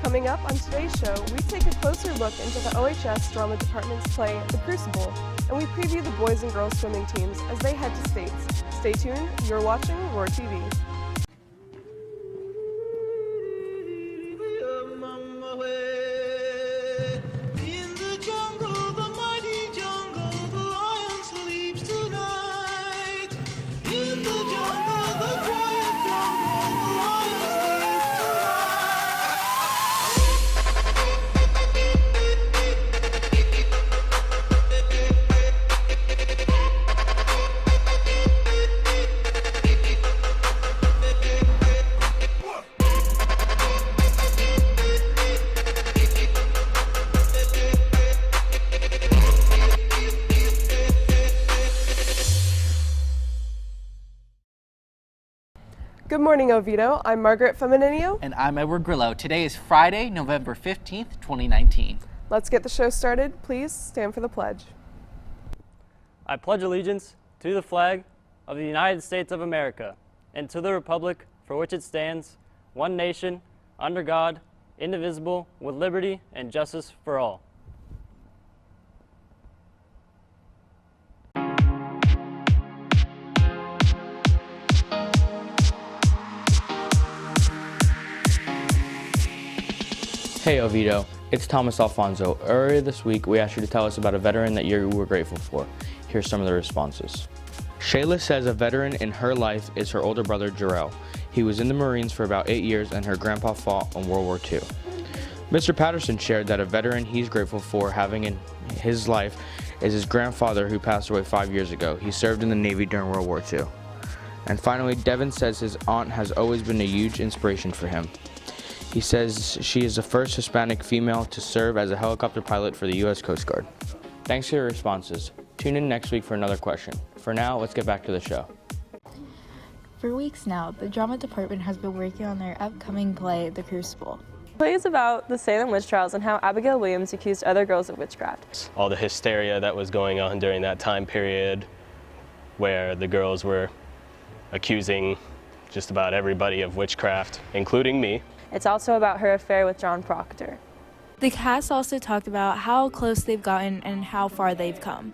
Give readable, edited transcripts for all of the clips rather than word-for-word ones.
Coming up on today's show, we take a closer look into the OHS Drama Department's play, The Crucible, and we preview the boys and girls swimming teams as they head to states. Stay tuned, you're watching Roar TV. Good morning, Oviedo. I'm Margaret Femininio. And I'm Edward Grillo. Today is Friday, November 15th, 2019. Let's get the show started. Please stand for the pledge. I pledge allegiance to the flag of the United States of America and to the republic for which it stands, one nation, under God, indivisible, with liberty and justice for all. Hey Oviedo, it's Thomas Alfonso. Earlier this week, we asked you to tell us about a veteran that you were grateful for. Here's some of the responses. Shayla says a veteran in her life is her older brother, Jarrell. He was in the Marines for about 8 years and her grandpa fought in World War II. Mr. Patterson shared that a veteran he's grateful for having in his life is his grandfather who passed away 5 years ago. He served in the Navy during World War II. And finally, Devin says his aunt has always been a huge inspiration for him. He says she is the first Hispanic female to serve as a helicopter pilot for the U.S. Coast Guard. Thanks for your responses. Tune in next week for another question. For now, let's get back to the show. For weeks now, the drama department has been working on their upcoming play, The Crucible. The play is about the Salem witch trials and how Abigail Williams accused other girls of witchcraft. All the hysteria that was going on during that time period where the girls were accusing just about everybody of witchcraft, including me. It's also about her affair with John Proctor. The cast also talked about how close they've gotten and how far they've come.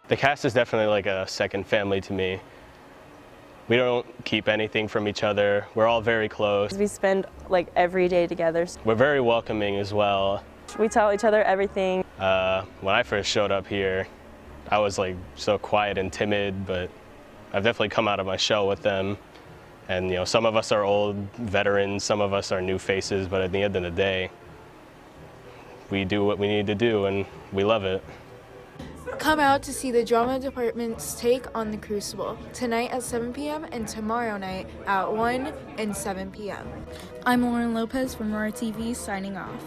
The cast is definitely like a second family to me. We don't keep anything from each other. We're all very close. We spend like every day together. We're very welcoming as well. We tell each other everything. When I first showed up here, I was like so quiet and timid, but I've definitely come out of my shell with them. And you know, some of us are old veterans, some of us are new faces, but at the end of the day, we do what we need to do and we love it. Come out to see the drama department's take on The Crucible, tonight at 7 p.m. and tomorrow night at 1 and 7 p.m. I'm Lauren Lopez from Roar TV signing off.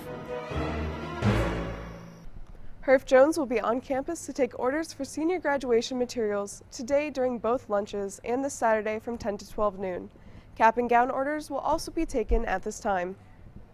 Herff Jones will be on campus to take orders for senior graduation materials today during both lunches and this Saturday from 10 to 12 noon. Cap and gown orders will also be taken at this time.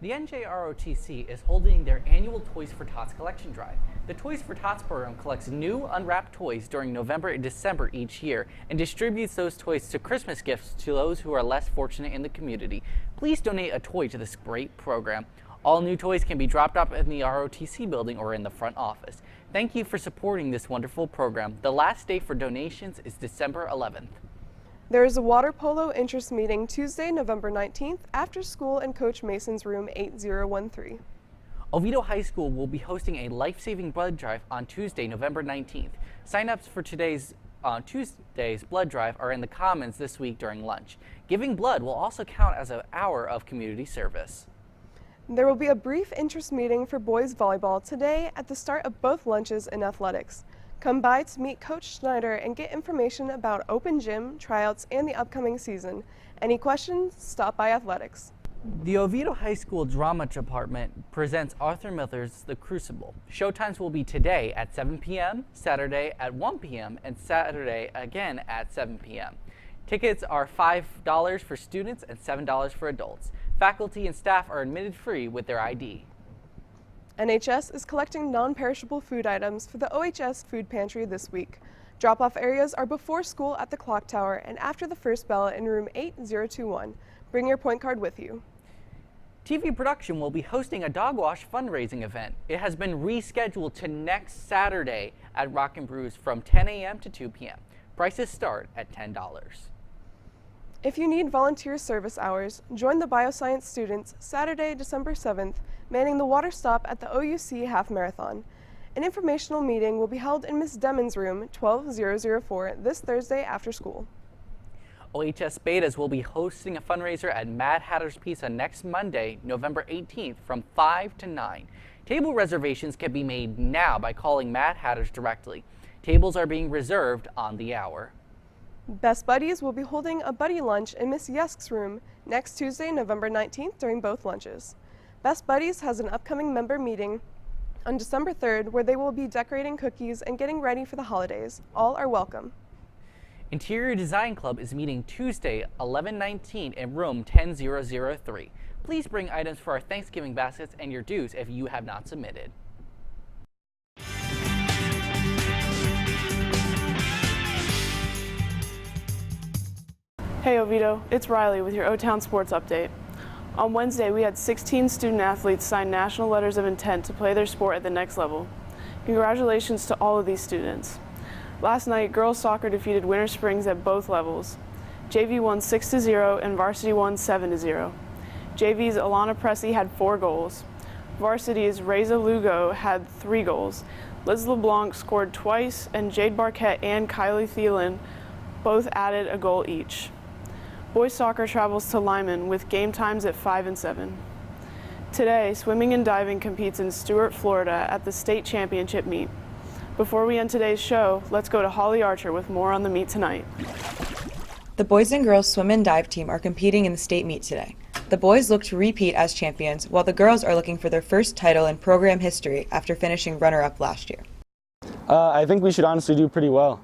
The NJROTC is holding their annual Toys for Tots collection drive. The Toys for Tots program collects new unwrapped toys during November and December each year and distributes those toys to Christmas gifts to those who are less fortunate in the community. Please donate a toy to this great program. All new toys can be dropped off in the ROTC building or in the front office. Thank you for supporting this wonderful program. The last day for donations is December 11th. There is a water polo interest meeting Tuesday, November 19th after school in Coach Mason's room 8013. Oviedo High School will be hosting a life-saving blood drive on Tuesday, November 19th. Sign-ups for Tuesday's blood drive are in the Commons this week during lunch. Giving blood will also count as an hour of community service. There will be a brief interest meeting for boys volleyball today at the start of both lunches in athletics. Come by to meet Coach Schneider and get information about open gym, tryouts, and the upcoming season. Any questions? Stop by athletics. The Oviedo High School Drama Department presents Arthur Miller's The Crucible. Showtimes will be today at 7 p.m., Saturday at 1 p.m., and Saturday again at 7 p.m. Tickets are $5 for students and $7 for adults. Faculty and staff are admitted free with their ID. NHS is collecting non-perishable food items for the OHS food pantry this week. Drop-off areas are before school at the clock tower and after the first bell in room 8021. Bring your point card with you. TV Production will be hosting a dog wash fundraising event. It has been rescheduled to next Saturday at Rock and Brews from 10 a.m. to 2 p.m. Prices start at $10. If you need volunteer service hours, join the bioscience students Saturday, December 7th, manning the water stop at the OUC Half Marathon. An informational meeting will be held in Ms. Demons' room 12004 this Thursday after school. OHS Betas will be hosting a fundraiser at Mad Hatter's Pizza next Monday, November 18th from 5 to 9. Table reservations can be made now by calling Mad Hatter's directly. Tables are being reserved on the hour. Best Buddies will be holding a buddy lunch in Miss Yesk's room next Tuesday, November 19th during both lunches. Best Buddies has an upcoming member meeting on December 3rd where they will be decorating cookies and getting ready for the holidays. All are welcome. Interior Design Club is meeting Tuesday, 11/19 in room 10003. Please bring items for our Thanksgiving baskets and your dues if you have not submitted. Hey Oviedo, it's Riley with your O-Town Sports Update. On Wednesday, we had 16 student athletes sign national letters of intent to play their sport at the next level. Congratulations to all of these students. Last night, girls soccer defeated Winter Springs at both levels. JV won 6-0 and varsity won 7-0. JV's Alana Pressey had 4 goals. Varsity's Reza Lugo had 3 goals. Liz LeBlanc scored twice, and Jade Barquette and Kylie Thielen both added a goal each. Boys soccer travels to Lyman with game times at 5 and 7. Today, swimming and diving competes in Stuart, Florida at the state championship meet. Before we end today's show, let's go to Holly Archer with more on the meet tonight. The boys and girls swim and dive team are competing in the state meet today. The boys look to repeat as champions, while the girls are looking for their first title in program history after finishing runner-up last year. I think we should honestly do pretty well.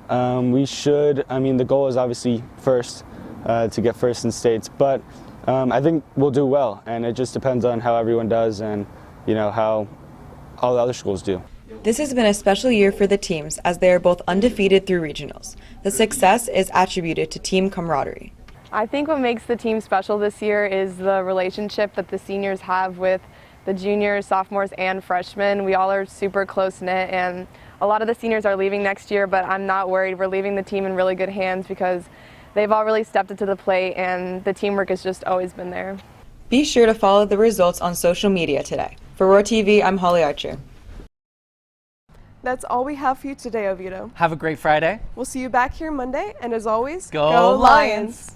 The goal is obviously first, to get first in states, but I think we'll do well, and it just depends on how everyone does and, how all the other schools do. This has been a special year for the teams as they are both undefeated through regionals. The success is attributed to team camaraderie. I think what makes the team special this year is the relationship that the seniors have with the juniors, sophomores, and freshmen. We all are super close-knit, and a lot of the seniors are leaving next year, but I'm not worried. We're leaving the team in really good hands because they've all really stepped up to the plate, and the teamwork has just always been there. Be sure to follow the results on social media today. For Roar TV, I'm Holly Archer. That's all we have for you today, Oviedo. Have a great Friday. We'll see you back here Monday, and as always, Go Lions!